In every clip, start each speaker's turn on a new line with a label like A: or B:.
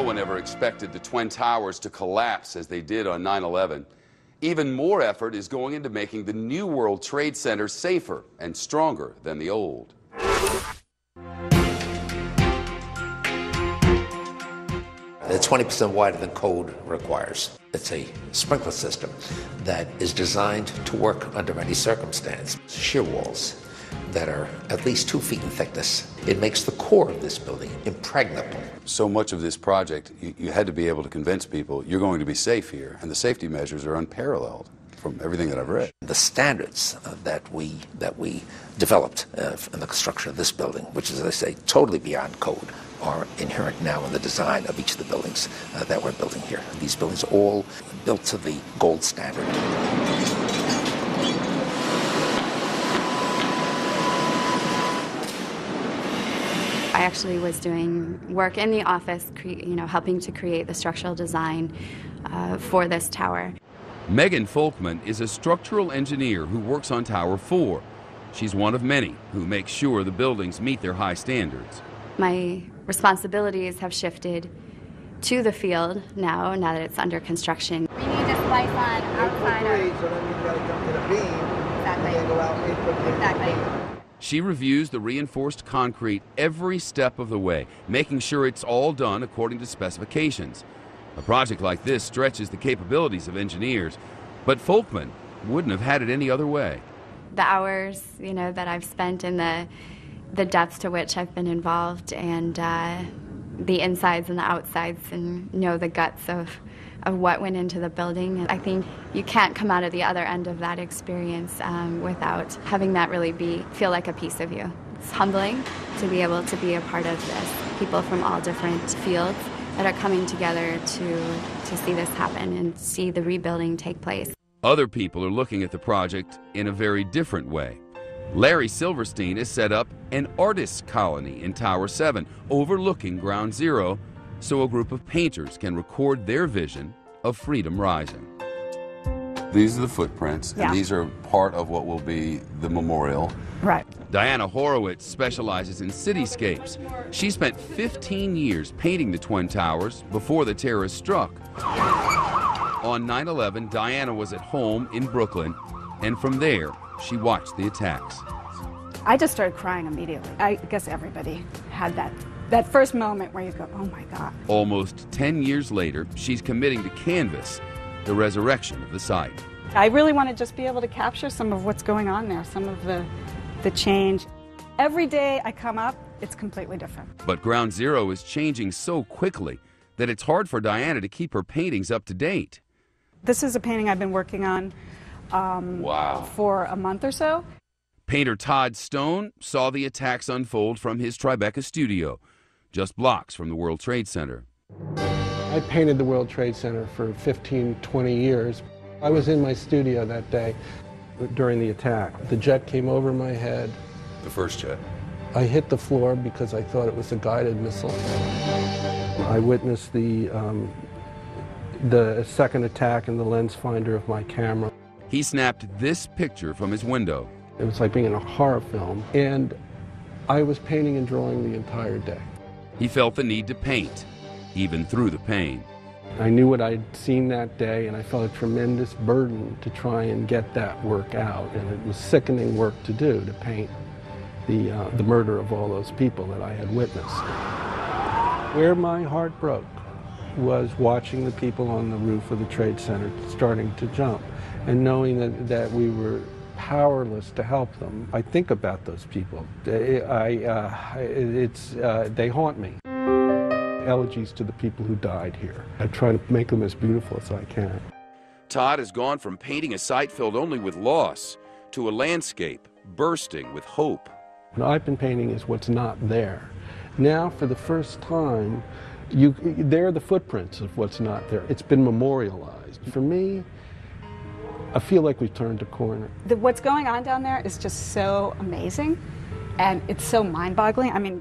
A: No one ever expected the Twin Towers to collapse as they did on 9/11. Even more effort is going into making the new World Trade Center safer and stronger than the old.
B: It's 20% wider than code requires. It's a sprinkler system that is designed to work under any circumstance. Shear walls that are at least 2 feet in thickness. It makes the core of this building impregnable.
A: So much of this project, you had to be able to convince people you're going to be safe here, and the safety measures are unparalleled from everything that I've read.
B: The standards that we developed in the construction of this building, which is, as I say, totally beyond code, are inherent now in the design of each of the buildings that we're building here. These buildings are all built to the gold standard.
C: I actually was doing work in the office, helping to create the structural design for this tower.
A: Megan Folkman is a structural engineer who works on Tower 4. She's one of many who make sure the buildings meet their high standards.
C: My responsibilities have shifted to the field now that it's under construction.
D: We need to splice on outside.
E: So then you've got to come to the beam.
D: Exactly.
E: And go out 8 foot.
D: Exactly.
A: She reviews the reinforced concrete every step of the way, making sure it's all done according to specifications. A project like this stretches the capabilities of engineers, but Folkman wouldn't have had it any other way.
C: The hours, that I've spent in the depths to which I've been involved, and the insides and the outsides, and the guts of what went into the building. I think you can't come out of the other end of that experience without having that really feel like a piece of you. It's humbling to be able to be a part of this. People from all different fields that are coming together to see this happen and see the rebuilding take place.
A: Other people are looking at the project in a very different way. Larry Silverstein has set up an artist's colony in Tower 7, overlooking Ground Zero, so a group of painters can record their vision of freedom rising. These are the footprints, and these are part of what will be the memorial.
F: Right.
A: Diana Horowitz specializes in cityscapes. She spent 15 years painting the Twin Towers before the terrorists struck. On 9/11, Diana was at home in Brooklyn, and from there, she watched the attacks.
F: I just started crying immediately. I guess everybody had that first moment where you go, oh my God.
A: Almost 10 years later, she's committing to canvas the resurrection of the site.
F: I really want to just be able to capture some of what's going on there, some of the change. Every day I come up, it's completely different.
A: But Ground Zero is changing so quickly that it's hard for Diana to keep her paintings up to date.
F: This is a painting I've been working on for a month or so.
A: Painter Todd Stone saw the attacks unfold from his Tribeca studio, just blocks from the World Trade Center.
G: I painted the World Trade Center for 15, 20 years. I was in my studio that day during the attack. The jet came over my head.
A: The first jet.
G: I hit the floor because I thought it was a guided missile. I witnessed the second attack in the lens finder of my camera.
A: He snapped this picture from his window.
G: It was like being in a horror film, and I was painting and drawing the entire day.
A: He felt the need to paint, even through the pain.
G: I knew what I'd seen that day, and I felt a tremendous burden to try and get that work out, and it was sickening work to do, to paint the murder of all those people that I had witnessed. Where my heart broke was watching the people on the roof of the Trade Center starting to jump, and knowing that we were powerless to help them. I think about those people. They haunt me. Elegies to the people who died here. I try to make them as beautiful as I can.
A: Todd has gone from painting a site filled only with loss to a landscape bursting with hope.
G: What I've been painting is what's not there. Now, for the first time, there are the footprints of what's not there. It's been memorialized. For me, I feel like we've turned a corner.
F: What's going on down there is just so amazing, and it's so mind-boggling. I mean,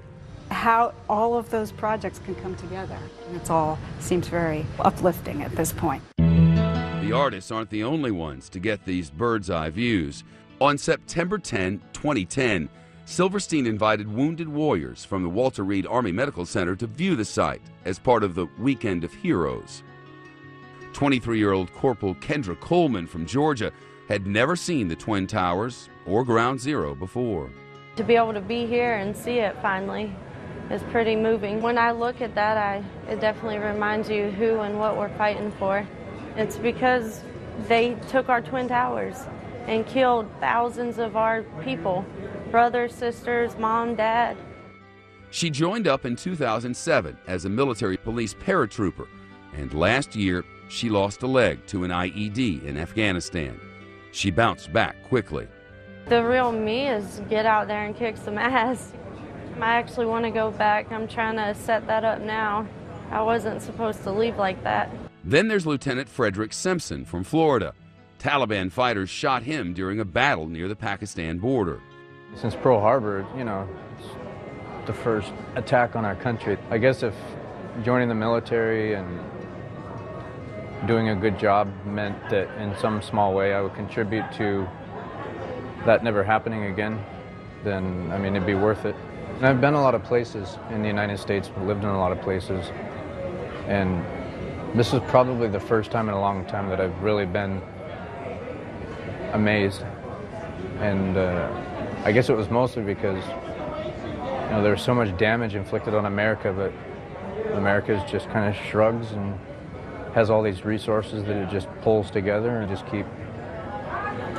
F: how all of those projects can come together. And it all seems very uplifting at this point.
A: The artists aren't the only ones to get these bird's-eye views. On September 10, 2010, Silverstein invited wounded warriors from the Walter Reed Army Medical Center to view the site as part of the Weekend of Heroes. 23-year-old Corporal Kendra Coleman from Georgia had never seen the Twin Towers or Ground Zero before.
H: To be able to be here and see it finally is pretty moving. When I look at that, it definitely reminds you who and what we're fighting for. It's because they took our Twin Towers and killed thousands of our people, brothers, sisters, mom, dad.
A: She joined up in 2007 as a military police paratrooper, and last year she lost a leg to an IED in Afghanistan. She bounced back quickly.
H: The real me is get out there and kick some ass. I actually want to go back. I'm trying to set that up now. I wasn't supposed to leave like that.
A: Then there's Lieutenant Frederick Simpson from Florida. Taliban fighters shot him during a battle near the Pakistan border.
I: Since Pearl Harbor, it's the first attack on our country. I guess if joining the military and doing a good job meant that in some small way I would contribute to that never happening again, then, it'd be worth it. And I've been a lot of places in the United States, lived in a lot of places, and this is probably the first time in a long time that I've really been amazed. And I guess it was mostly because there was so much damage inflicted on America, but America just kind of shrugs and has all these resources that it just pulls together and just keep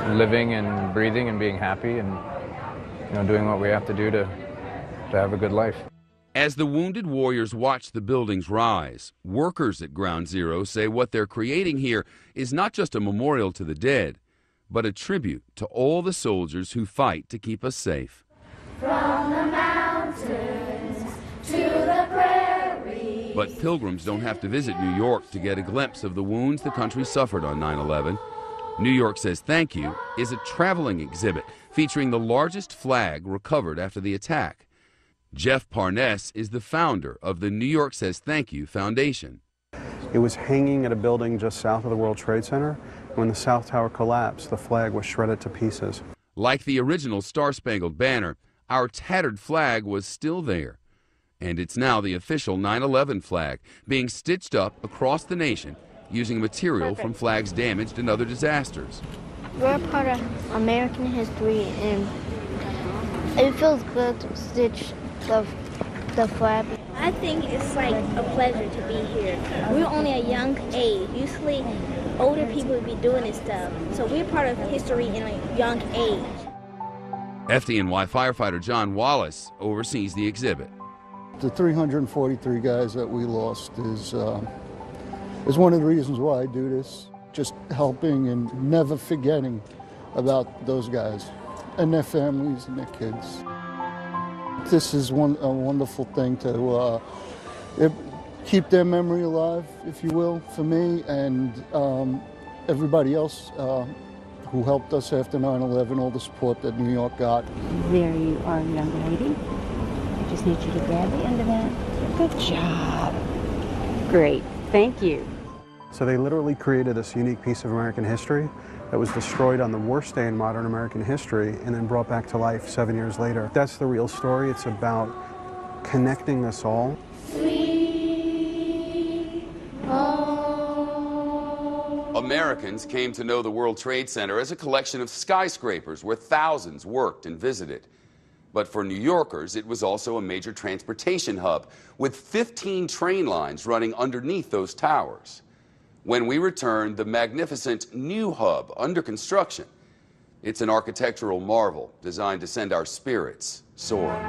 I: living and breathing and being happy and doing what we have to do to have a good life.
A: As the wounded warriors watch the buildings rise, workers at Ground Zero say what they're creating here is not just a memorial to the dead, but a tribute to all the soldiers who fight to keep us safe.
J: From the mountains to the prairies.
A: But pilgrims don't have to visit New York to get a glimpse of the wounds the country suffered on 9/11. New York Says Thank You is a traveling exhibit featuring the largest flag recovered after the attack. Jeff Parness is the founder of the New York Says Thank You Foundation.
K: It was hanging at a building just south of the World Trade Center. When the South Tower collapsed, the flag was shredded to pieces.
A: Like the original Star-Spangled Banner, our tattered flag was still there. And it's now the official 9/11 flag, being stitched up across the nation using material from flags damaged in other disasters.
L: We're part of American history, and it feels good to stitch the flag.
M: I think it's like a pleasure to be here. We're only a young age. Usually older people would be doing this stuff. So we're part of history in a young age.
A: FDNY firefighter John Wallace oversees the exhibit.
N: The 343 guys that we lost is one of the reasons why I do this. Just helping and never forgetting about those guys and their families and their kids. This is a wonderful thing to keep their memory alive, if you will, for me and everybody else who helped us after 9/11, all the support that New York got.
O: There you are, young lady. I just need you to grab the end of that. Good job. Great. Thank you.
K: So they literally created this unique piece of American history that was destroyed on the worst day in modern American history and then brought back to life 7 years later. That's the real story. It's about connecting us all.
A: Americans came to know the World Trade Center as a collection of skyscrapers where thousands worked and visited. But for New Yorkers, it was also a major transportation hub with 15 train lines running underneath those towers. When we return, the magnificent new hub under construction. It's an architectural marvel designed to send our spirits soaring.